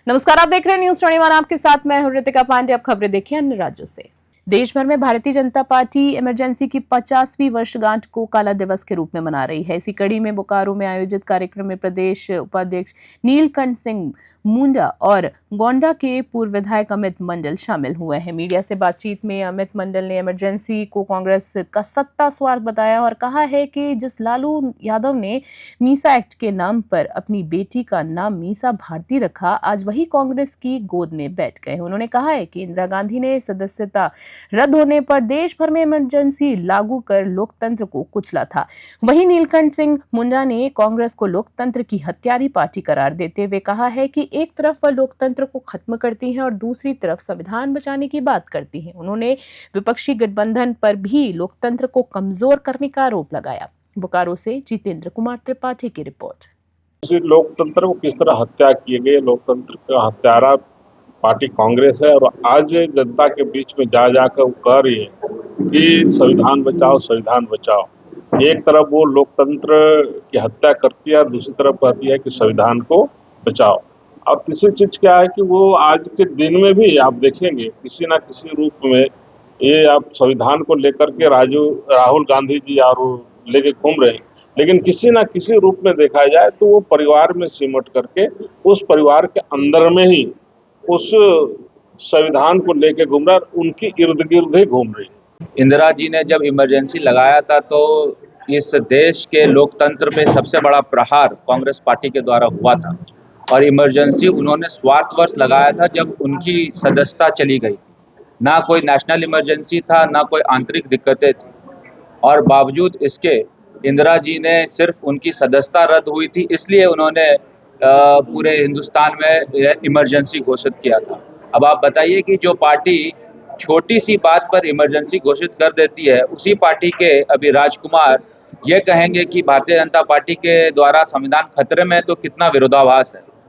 नमस्कार, आप देख रहे हैं न्यूज 21। आपके साथ मैं हूं रितिका पांडे। अब खबरें देखिए अन्य राज्यों से। देश भर में भारतीय जनता पार्टी इमरजेंसी की 50वीं वर्षगांठ को काला दिवस के रूप में मना रही है। इसी कड़ी में बोकारो में आयोजित कार्यक्रम में प्रदेश उपाध्यक्ष नीलकंठ सिंह मुंडा और गोंडा के पूर्व विधायक अमित मंडल शामिल हुए हैं। मीडिया से बातचीत में अमित मंडल ने इमरजेंसी को कांग्रेस का सत्ता स्वार्थ बताया और कहा है कि जिस लालू यादव ने मीसा एक्ट के नाम पर अपनी बेटी का नाम मीसा भारती रखा, आज वही कांग्रेस की गोद में बैठ गए। उन्होंने कहा है कि इंदिरा गांधी ने सदस्यता रद्द होने पर देश भर में इमरजेंसी लागू कर लोकतंत्र को कुचला था। वहीं नीलकंठ सिंह मुंडा ने कांग्रेस को लोकतंत्र की हत्यारी पार्टी करार देते हुए कहा है कि एक तरफ वह लोकतंत्र को खत्म करती हैं और दूसरी तरफ संविधान बचाने की बात करती हैं। उन्होंने विपक्षी गठबंधन पर भी लोकतंत्र को कमजोर करने का आरोप लगाया। बोकारो से जितेंद्र कुमार त्रिपाठी की रिपोर्ट। लोकतंत्र को किस तरह हत्या किए गए, लोकतंत्र का हत्यारा पार्टी कांग्रेस है और आज जनता के बीच में जा जाकर वो कह रही है कि संविधान बचाओ, संविधान बचाओ। एक तरफ वो लोकतंत्र की हत्या करती है, दूसरी तरफ कहती है कि संविधान को बचाओ। और तीसरी चीज क्या है कि वो आज के दिन में भी आप देखेंगे किसी ना किसी रूप में ये आप संविधान को लेकर के राहुल गांधी जी और लेके घूम रहे हैं, लेकिन किसी ना किसी रूप में देखा जाए तो वो परिवार में सिमट करके उस परिवार के अंदर में ही उस संविधान को लेके घूम रहा है, उनकी इर्द गिर्द ही घूम रही है। इंदिरा जी ने जब इमरजेंसी लगाया था तो इस देश के लोकतंत्र पे सबसे बड़ा प्रहार कांग्रेस पार्टी के द्वारा हुआ था और इमरजेंसी उन्होंने स्वार्थवश लगाया था जब उनकी सदस्यता चली गई थी। ना कोई नेशनल इमरजेंसी था, ना कोई आंतरिक दिक्कतें थी और बावजूद इसके इंदिरा जी ने सिर्फ उनकी सदस्यता रद्द हुई थी इसलिए उन्होंने पूरे हिंदुस्तान में इमरजेंसी घोषित किया था। अब आप बताइए कि जो पार्टी छोटी सी बात पर इमरजेंसी घोषित कर देती है, उसी पार्टी के अभी राजकुमार ये कहेंगे कि भारतीय जनता पार्टी के द्वारा संविधान खतरे में, तो कितना विरोधाभास है।